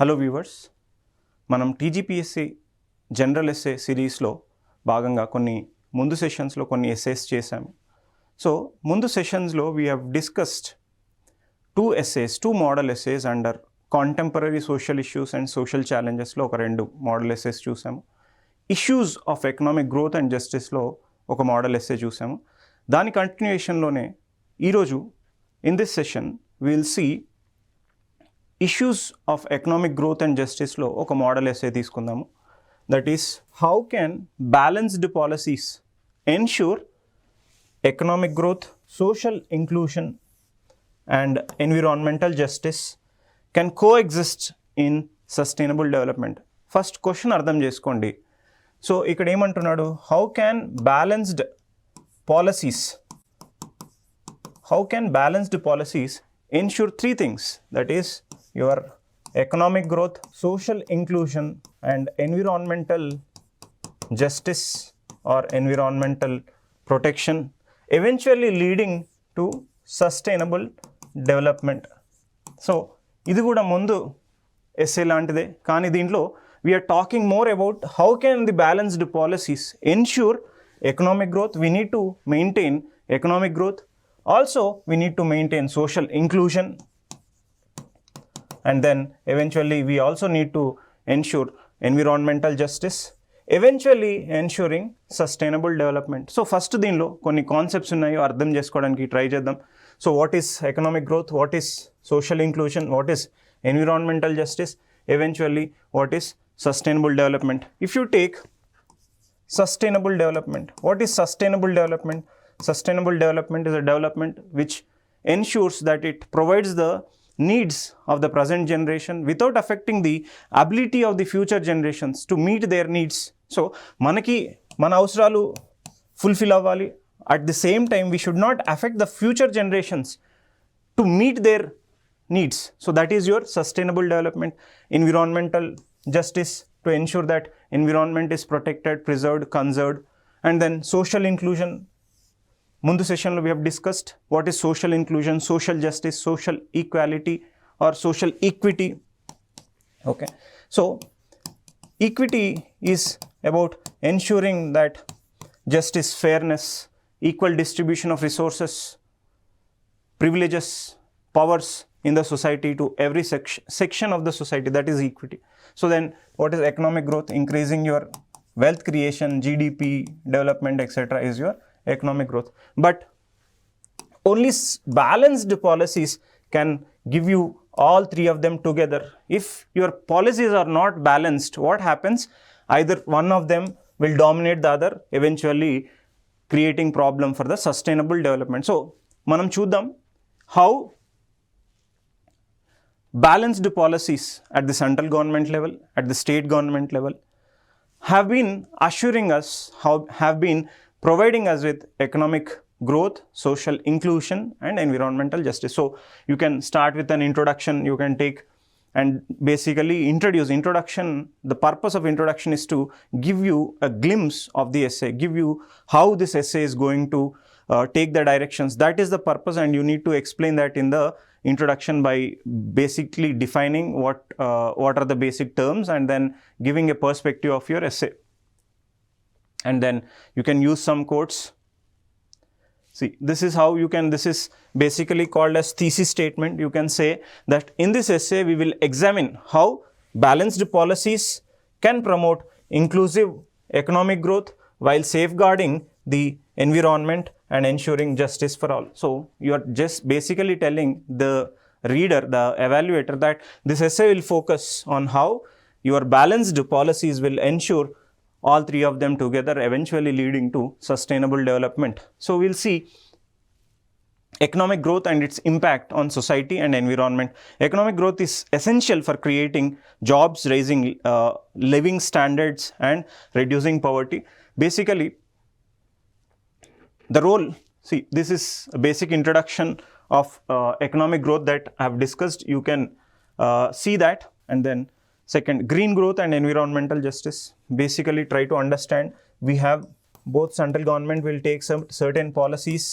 Hello viewers, మనం TGPSC general essay సిరీస్లో భాగంగా కొన్ని ముందు సెషన్స్లో కొన్ని ఎస్సేస్ చేశాము. సో ముందు సెషన్స్లో we have discussed two model essays under contemporary social issues and social ఛాలెంజెస్లో ఒక 2 మోడల్ ఎస్సేస్ చూసాము. Issues of economic growth and జస్టిస్లో ఒక మోడల్ ఎస్సే చూసాము. దాని కంటిన్యూషన్లోనే ఈరోజు in this session will see issues of economic growth and జస్టిస్లో ఒక మోడల్ ఎస్సే తీసుకుందాము. That is how can balanced policies ensure economic growth, social inclusion and environmental justice can coexist in sustainable development. First question అర్థం చేసుకోండి. So ఇక్కడ ఏమంటున్నాడు, how can balanced policies ensure 3 things, that is your economic growth, social inclusion and environmental justice or environmental protection, eventually leading to sustainable development. So ఇది కూడా ముందు essay లాంటిదే, కానీ దీంట్లో we are talking more about how can the balanced policies ensure economic growth. We need to maintain economic growth. Also, we need to maintain social inclusion, and then eventually we also need to ensure environmental justice, eventually ensuring sustainable development. So first దీనిలో కొన్ని concepts ఉన్నాయో అర్థం చేసుకోవడానికి try చేద్దాం. So what is economic growth, what is social inclusion, what is environmental justice, eventually what is sustainable development. If you take sustainable development, what is sustainable development? Sustainable development is a development which ensures that it provides the needs of the present generation without affecting the ability of the future generations to meet their needs. So manaki mana avasaralu fulfill avvali, at the same time we should not affect the future generations to meet their needs. So that is your sustainable development. Environmental justice, to ensure that environment is protected, preserved, conserved. And then social inclusion. ముందు సెషన్లో we have discussed what is social inclusion, social justice, social equality or social equity. Okay, so equity is about ensuring that justice, fairness, equal distribution of resources, privileges, powers in the society to every section of the society. That is equity. So then what is economic growth? Increasing your wealth creation, GDP, development, etc. is your economic growth. But only balanced policies can give you all 3 of them together. If your policies are not balanced, what happens? Either one of them will dominate the other, eventually creating problem for the sustainable development. So manam chuddam how balanced policies at the central government level, at the state government level have been assuring us, have been providing us with economic growth, social inclusion and environmental justice. So you can start with an introduction, you can take and basically introduction. The purpose of introduction is to give you a glimpse of the essay, give you how this essay is going to take the directions. That is the purpose, and you need to explain that in the introduction by basically defining what are the basic terms and then giving a perspective of your essay. And then you can use some quotes. See, this is how you can, this is basically called as thesis statement. You can say that in this essay we will examine how balanced policies can promote inclusive economic growth while safeguarding the environment and ensuring justice for all. So you are just basically telling the reader, the evaluator, that this essay will focus on how your balanced policies will ensure all 3 of them together, eventually leading to sustainable development. So we'll see economic growth and its impact on society and environment. Economic growth is essential for creating jobs, raising living standards and reducing poverty. Basically, the role, see, this is a basic introduction of economic growth that I have discussed. You can see that. And then second, green growth and environmental justice. Basically try to understand, we have both central government will take some certain policies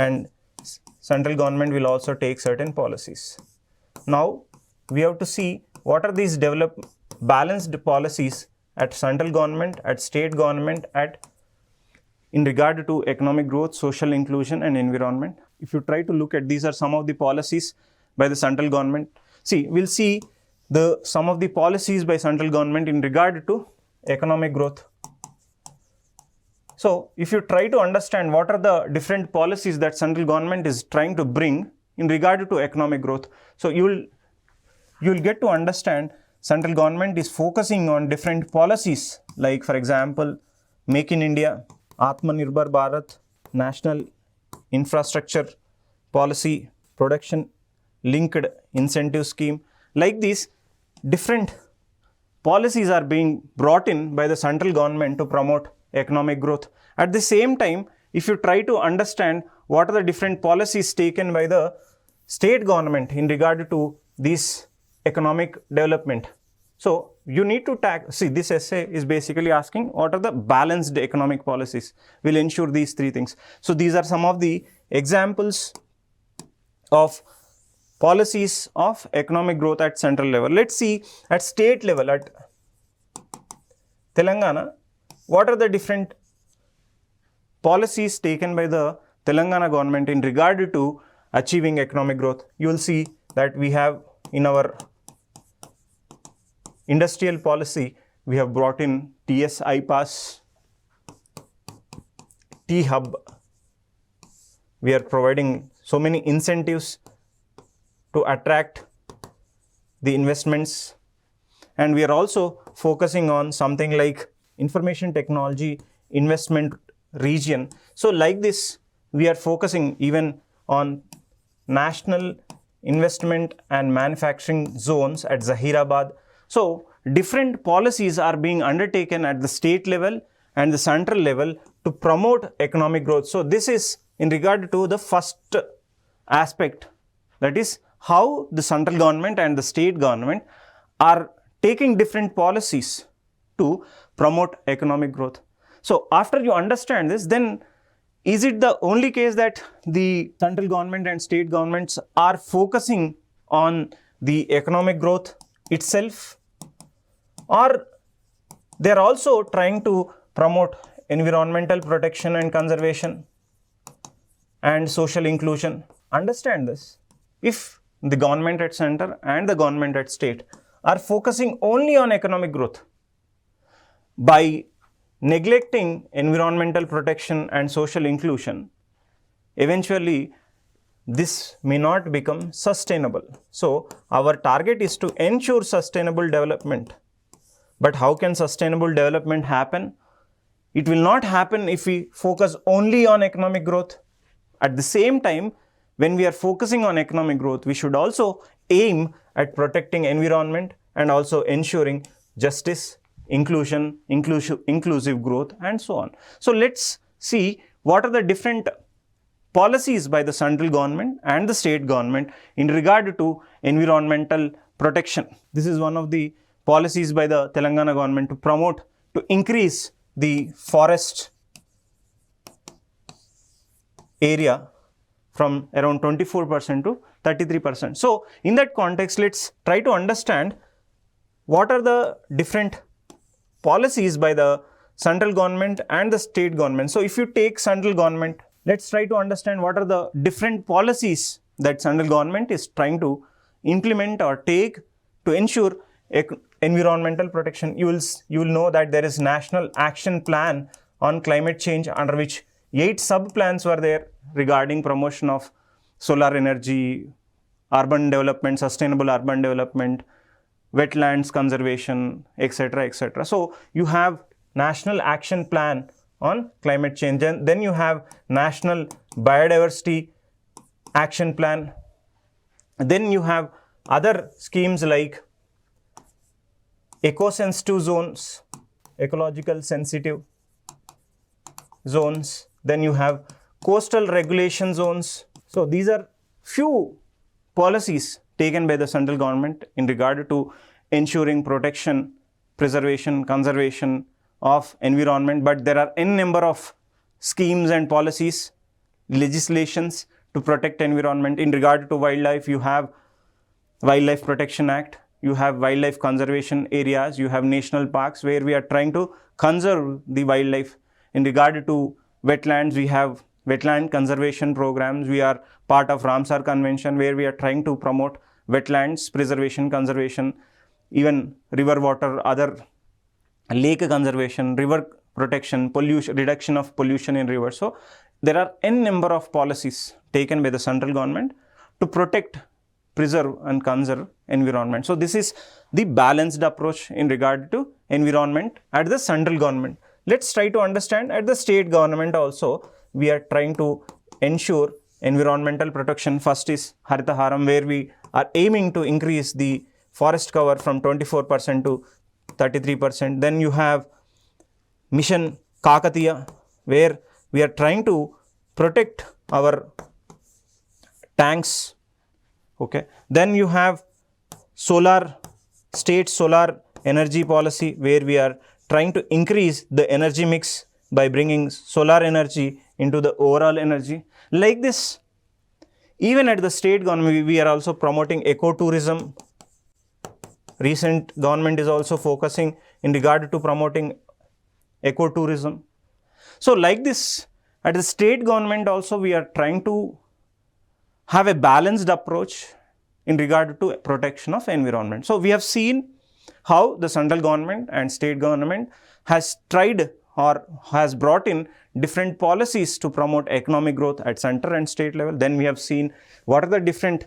and central government will also take certain policies. Now we have to see what are these balanced policies at central government, at state government, in regard to economic growth, social inclusion and environment. If you try to look at, these are some of the policies by the central government. See, we'll see some of the policies by central government in regard to economic growth. So if you try to understand what are the different policies that central government is trying to bring in regard to economic growth, so you'll get to understand central government is focusing on different policies, like for example, Make in India, Atmanirbhar Bharat, National Infrastructure Policy, Production Linked Incentive Scheme. Like these different policies are being brought in by the central government to promote economic growth. At the same time, if you try to understand what are the different policies taken by the state government in regard to this economic development. So you need to see, this essay is basically asking what are the balanced economic policies will ensure these three things. So these are some of the examples of policies of economic growth at central level. Let's see at state level, at Telangana, what are the different policies taken by the Telangana government in regard to achieving economic growth. You will see that we have in our industrial policy, we have brought in TSAT, 𝗕𝗵. We are providing so many incentives to attract the investments, and we are also focusing on something like information technology investment region. So like this, we are focusing even on national investment and manufacturing zones at Zahirabad. So different policies are being undertaken at the state level and the central level to promote economic growth. So this is in regard to the first aspect, that is how the central government and the state government are taking different policies to promote economic growth. So after you understand this, then is it the only case that the central government and state governments are focusing on the economic growth itself, or they are also trying to promote environmental protection and conservation and social inclusion? Understand this. If the government at center and the government at state are focusing only on economic growth by neglecting environmental protection and social inclusion, eventually this may not become sustainable. So our target is to ensure sustainable development. But how can sustainable development happen? It will not happen if we focus only on economic growth. At the same time, when we are focusing on economic growth, we should also aim at protecting environment and also ensuring justice, inclusion, inclusive growth, and so on. So let's see what are the different policies by the central government and the state government in regard to environmental protection. This is one of the policies by the Telangana government to increase the forest area from around 24% to 33%. So in that context, let's try to understand what are the different policies by the central government and the state government. So if you take central government, let's try to understand what are the different policies that central government is trying to implement or take to ensure environmental protection. You will know that there is National Action Plan on Climate Change, under which 8 sub-plans were there regarding promotion of solar energy, urban development, sustainable urban development, wetlands conservation, etc., etc. So you have National Action Plan on Climate Change, and then you have National Biodiversity Action Plan. Then you have other schemes like eco-sensitive zones, ecological sensitive zones. Then you have coastal regulation zones. So these are few policies taken by the central government in regard to ensuring protection, preservation, conservation of environment. But there are n number of schemes and policies, legislations to protect environment. In regard to wildlife, you have Wildlife Protection Act, you have wildlife conservation areas, you have national parks where we are trying to conserve the wildlife. In regard to wetlands, we have wetland conservation programs. We are part of Ramsar Convention where we are trying to promote wetlands preservation, conservation, even river water, other lake conservation, river protection, pollution, reduction of pollution in rivers. So there are n number of policies taken by the central government to protect, preserve and conserve environment. So this is the balanced approach in regard to environment at the central government. Let's try to understand at the state government also. We are trying to ensure environmental protection. First is Haritaharam, where we are aiming to increase the forest cover from 24% to 33%. Then you have Mission Kakatiya, where we are trying to protect our tanks. Okay. Then you have state solar energy policy, where we are trying to increase the energy mix by bringing solar energy into the overall energy. Like this, even at the state government, we are also promoting ecotourism. Recent government is also focusing in regard to promoting ecotourism. So like this, at the state government also we are trying to have a balanced approach in regard to protection of environment. So we have seen how the central government and state government has tried or has brought in different policies to promote economic growth at center and state level. Then we have seen what are the different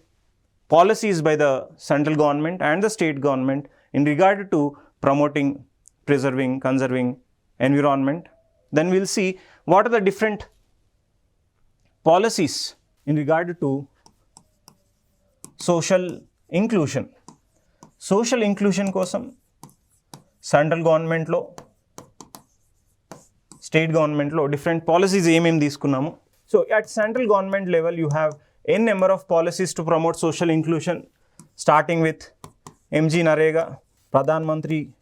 policies by the central government and the state government in regard to promoting, preserving, conserving environment. Then we will see what are the different policies in regard to social inclusion. Social inclusion kosam central government lo, state government lo different policies తీసుకున్నాము. So at central government level you have n number of policies to promote social inclusion, starting with MG Narega, Pradhan Mantri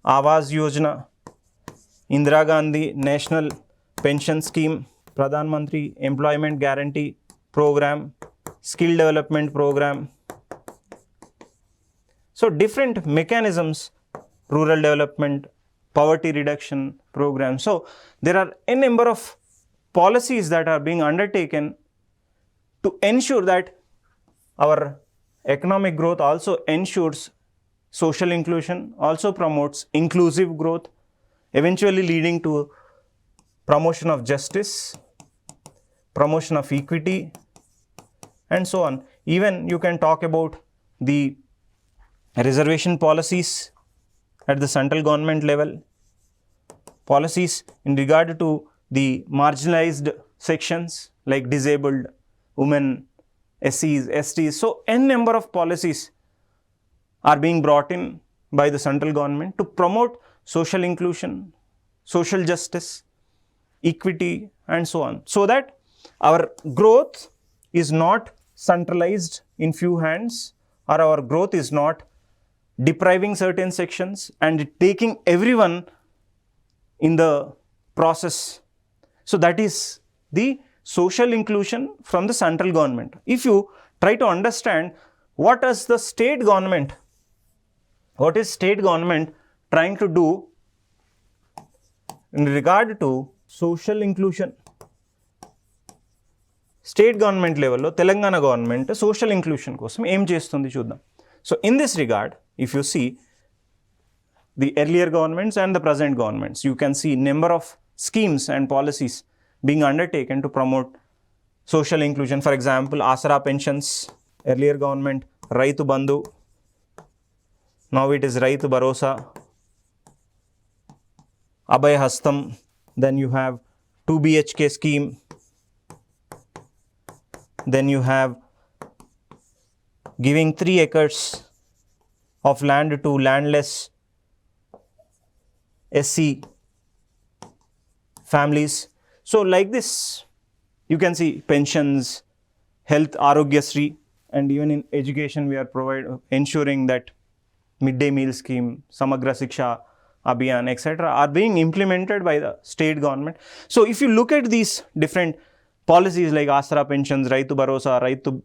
Awas Yojana, Indira Gandhi National Pension Scheme, Pradhan Mantri Employment Guarantee Program, Skill Development Program. So different mechanisms, rural development, poverty reduction program. So there are a number of policies that are being undertaken to ensure that our economic growth also ensures social inclusion, also promotes inclusive growth, eventually leading to promotion of justice, promotion of equity, and so on. Even you can talk about the reservation policies at the central government level, policies in regard to the marginalized sections like disabled, women, SCs, STs. So n number of policies are being brought in by the central government to promote social inclusion, social justice, equity, and so on, so that our growth is not centralized in few hands, or our growth is not depriving certain sections and taking everyone in the process. So that is the social inclusion from the central government. If you try to understand what is the state government, what is state government trying to do in regard to social inclusion, state government level lo Telangana government social inclusion kosam em chestundi chuddam. So in this regard, if you see the earlier governments and the present governments, you can see number of schemes and policies being undertaken to promote social inclusion. For example, Asara pensions, earlier government Raitu Bandhu, now it is Raitu Bharosa, 𝗵𝗍𝗪 Hastam, then you have 2 BHK scheme, then you have giving 3 acres of land to landless SC families. So like this, you can see pensions, health, 𝗪𝗫𝗪, and even in education we are ensuring that midday meal scheme, Samagra Shiksha Abhiyan, etc. are being implemented by the state government. So if you look at these different policies like Asara pensions, Raitu Bharosa, Raitu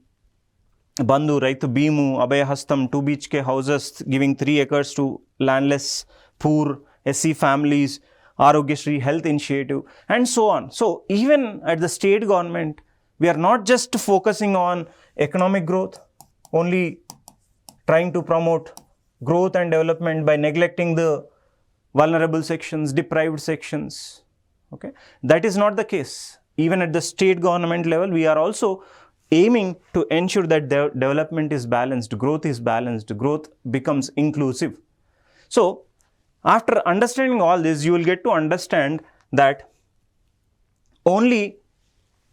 Bandhu, Raitu Beemu, 𝗪𝗂𝗪𝗧𝗏, 2 BHK houses giving 3 acres to landless, poor, SC families, 𝗪𝗶𝗪𝗺 health initiative, and so on. So even at the state government, we are not just focusing on economic growth, only trying to promote growth and development by neglecting the vulnerable sections, deprived sections. Okay, that is not the case. Even at the state government level, we are also aiming to ensure that development is balanced, growth is balanced, growth becomes inclusive. So after understanding all this, you will get to understand that only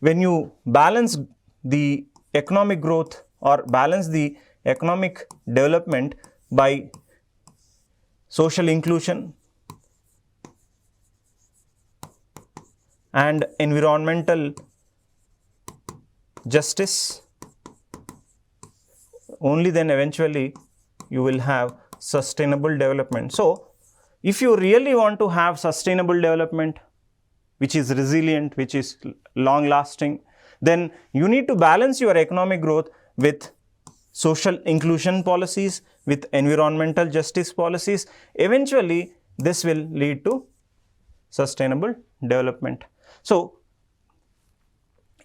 when you balance the economic growth or balance the economic development by social inclusion and environmental justice, only then eventually you will have sustainable development. So if you really want to have sustainable development, which is resilient, which is long lasting, then you need to balance your economic growth with social inclusion policies, with environmental justice policies. Eventually this will lead to sustainable development. So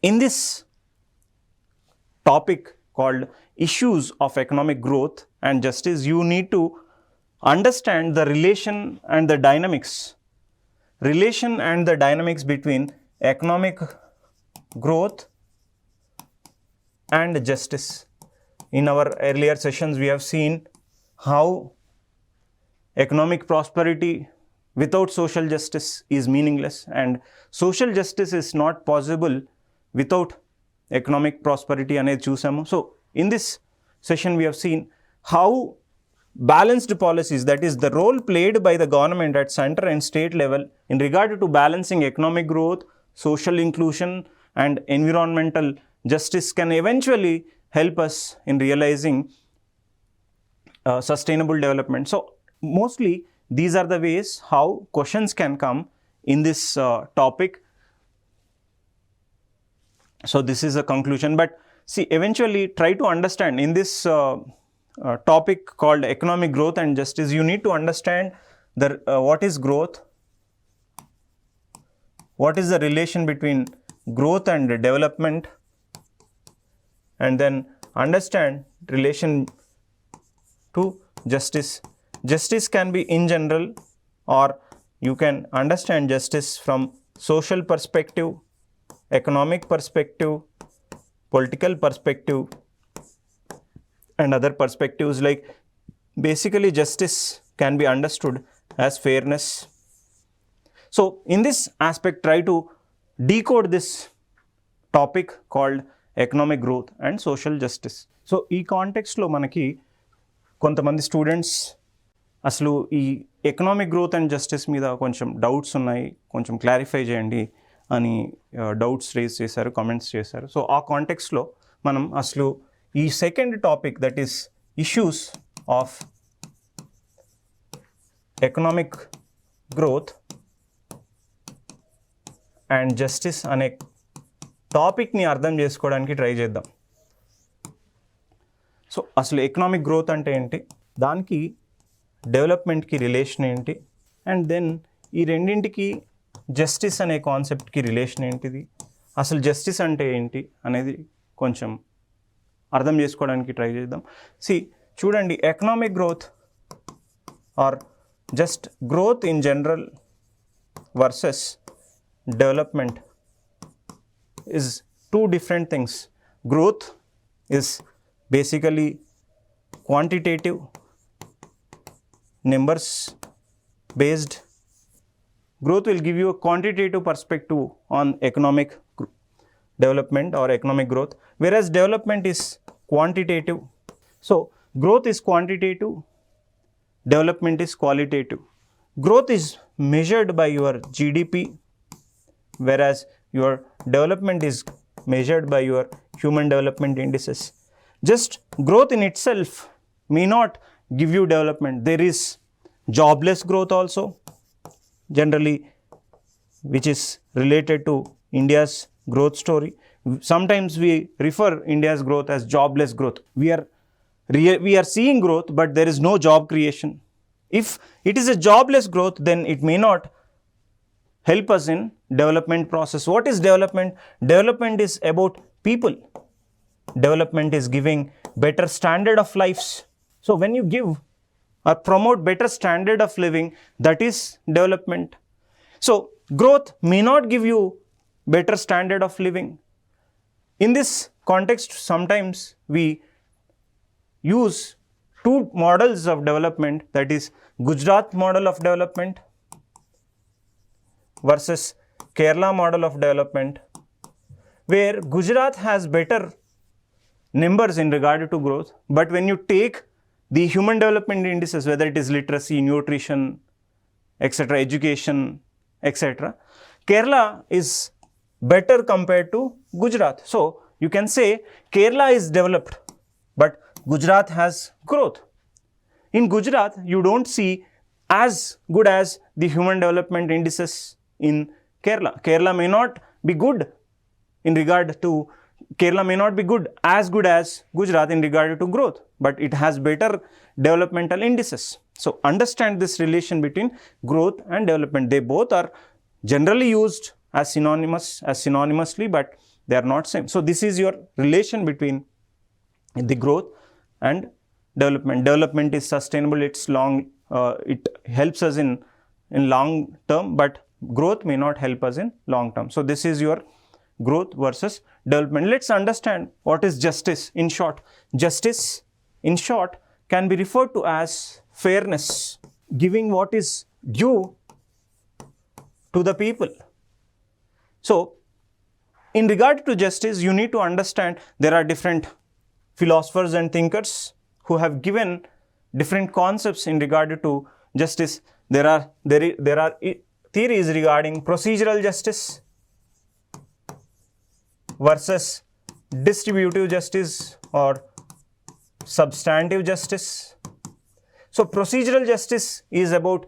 in this topic called issues of economic growth and justice, you need to understand the relation and the dynamics between economic growth and justice. In our earlier sessions, we have seen how economic prosperity without social justice is meaningless, and social justice is not possible without economic prosperity అనేది చూసాము. So in this session we have seen how balanced policies, that is the role played by the government at center and state level in regard to balancing economic growth, social inclusion and environmental justice, can eventually help us in realizing sustainable development. So mostly these are the ways how questions can come in this topic. So this is a conclusion, but see, eventually try to understand in this topic called economic growth and justice, you need to understand the what is growth, what is the relation between growth and development, and then understand relation to justice. Justice can be in general, or you can understand justice from social perspective, economic perspective, political perspective, and other perspectives. Like basically justice can be understood as fairness. So in this aspect, try to decode this topic called economic growth and social justice. So ఈ కాంటెక్స్ట్లో మనకి కొంతమంది students అసలు ఈ economic growth and justice మీద కొంచెం doubts ఉన్నాయి, కొంచెం clarify చేయండి అని డౌట్స్ రేజ్ చేశారు, కామెంట్స్ చేశారు. సో ఆ కాంటెక్స్ట్లో మనం అసలు ఈ second topic, that is issues of economic growth and justice అనే టాపిక్ని అర్థం చేసుకోవడానికి ట్రై చేద్దాం. సో అసలు ఎకనామిక్ గ్రోత్ అంటే ఏంటి, దానికి డెవలప్మెంట్కి రిలేషన్ ఏంటి, అండ్ దెన్ ఈ రెండింటికి జస్టిస్ అనే కాన్సెప్ట్కి రిలేషన్ ఏంటిది, అసలు జస్టిస్ అంటే ఏంటి అనేది కొంచెం అర్థం చేసుకోవడానికి ట్రై చేద్దాం. చూడండి, economic growth or just growth in general versus development is two different things. Growth is basically quantitative, numbers based. Growth will give you a quantitative perspective on economic development or economic growth, whereas development is quantitative. So growth is quantitative, development is qualitative. Growth is measured by your GDP, whereas your development is measured by your human development indices. Just growth in itself may not give you development. There is jobless growth also, generally, which is related to India's growth story. Sometimes we refer India's growth as jobless growth. We are seeing growth, but there is no job creation. If it is a jobless growth, then it may not help us in development process. What is development? Development is about people. Development is giving better standard of lives. So when you give or promote better standard of living, that is development. So growth may not give you better standard of living. In this context, sometimes we use two models of development, that is Gujarat model of development versus Kerala model of development, where Gujarat has better numbers in regard to growth, but when you take the human development indices, whether it is literacy, nutrition, etc., education, etc., Kerala is better compared to Gujarat. So you can say Kerala is developed, but Gujarat has growth. In Gujarat, you don't see as good as the human development indices in Kerala. Kerala may not be good as good as Gujarat in regard to growth, but it has better developmental indices. So understand this relation between growth and development. They both are generally used as synonymously, but they are not same. So this is your relation between the growth and development. Development is sustainable, it's long, it helps us in long term, but growth may not help us in long term. So this is your growth versus development. Let's understand what is justice in short. Justice in short can be referred to as fairness, giving what is due to the people. So in regard to justice, you need to understand there are different philosophers and thinkers who have given different concepts in regard to justice. There are theories regarding procedural justice versus distributive justice or substantive justice. So procedural justice is about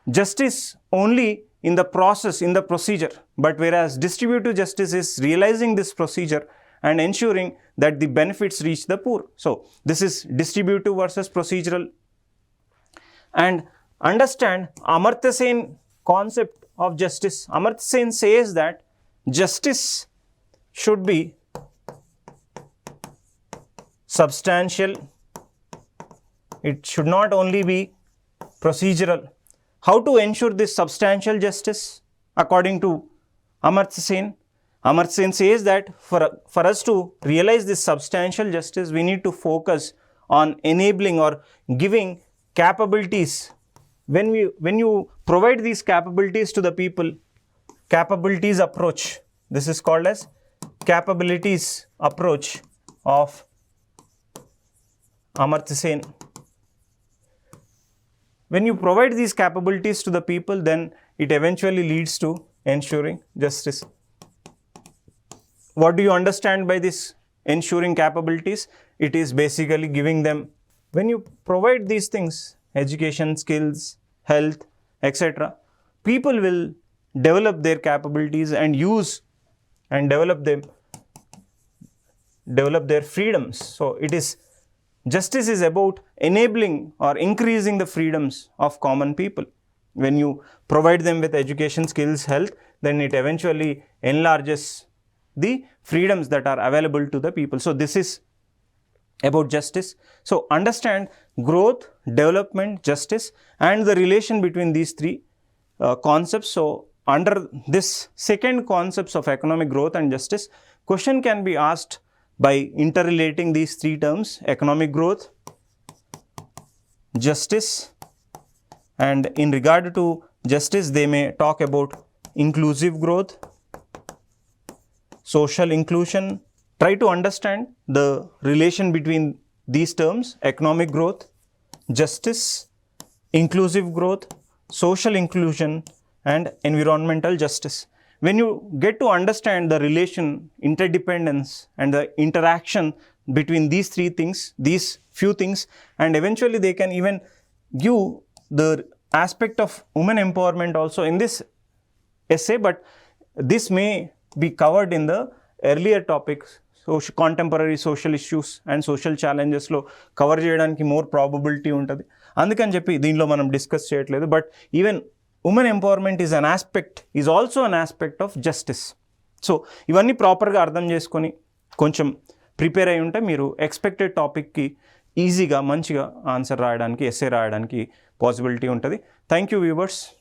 justice only in the process, in the procedure, but whereas distributive justice is realizing this procedure and ensuring that the benefits reach the poor. So this is distributive versus procedural. And understand Amartya Sen concept of justice. Amartya Sen says that justice should be substantial. It should not only be procedural. How to ensure this substantial justice according to Amartya Sen? Amartya Sen says that for us to realize this substantial justice, we need to focus on enabling or giving capabilities. When you provide these capabilities to the people, capabilities approach, this is called as capabilities approach of Amartya Sen. When you provide these capabilities to the people, then it eventually leads to ensuring justice. What do you understand by this ensuring capabilities? It is basically giving them, when you provide these things, education, skills, health, etc., people will develop their capabilities and use and develop their freedoms. So it is, justice is about enabling or increasing the freedoms of common people. When you provide them with education, skills, health, then it eventually enlarges the freedoms that are available to the people. So this is about justice. So understand growth, development, justice, and the relation between these three concepts. So under this second concepts of economic growth and justice, question can be asked by interrelating these three terms: economic growth, justice, and in regard to justice, they may talk about inclusive growth, social inclusion. Try to understand the relation between these terms: economic growth, justice, inclusive growth, social inclusion, and environmental justice. When you get to understand the relation, interdependence, and the interaction between these three things, these few things, and eventually they can even give the aspect of women empowerment also in this essay, but this may be covered in the earlier topics contemporary social issues and social ఛాలెంజెస్లో cover చేయడానికి more probability ఉంటుంది. అందుకని చెప్పి దీనిలో మనం discuss చేయట్లేదు. But even women empowerment is also an aspect of justice. So ఇవన్నీ ప్రాపర్గా అర్థం చేసుకొని కొంచెం ప్రిపేర్ అయి ఉంటే మీరు ఎక్స్పెక్టెడ్ టాపిక్కి ఈజీగా మంచిగా ఆన్సర్ రాయడానికి, ఎస్సే రాయడానికి పాసిబిలిటీ ఉంటుంది. Thank you viewers.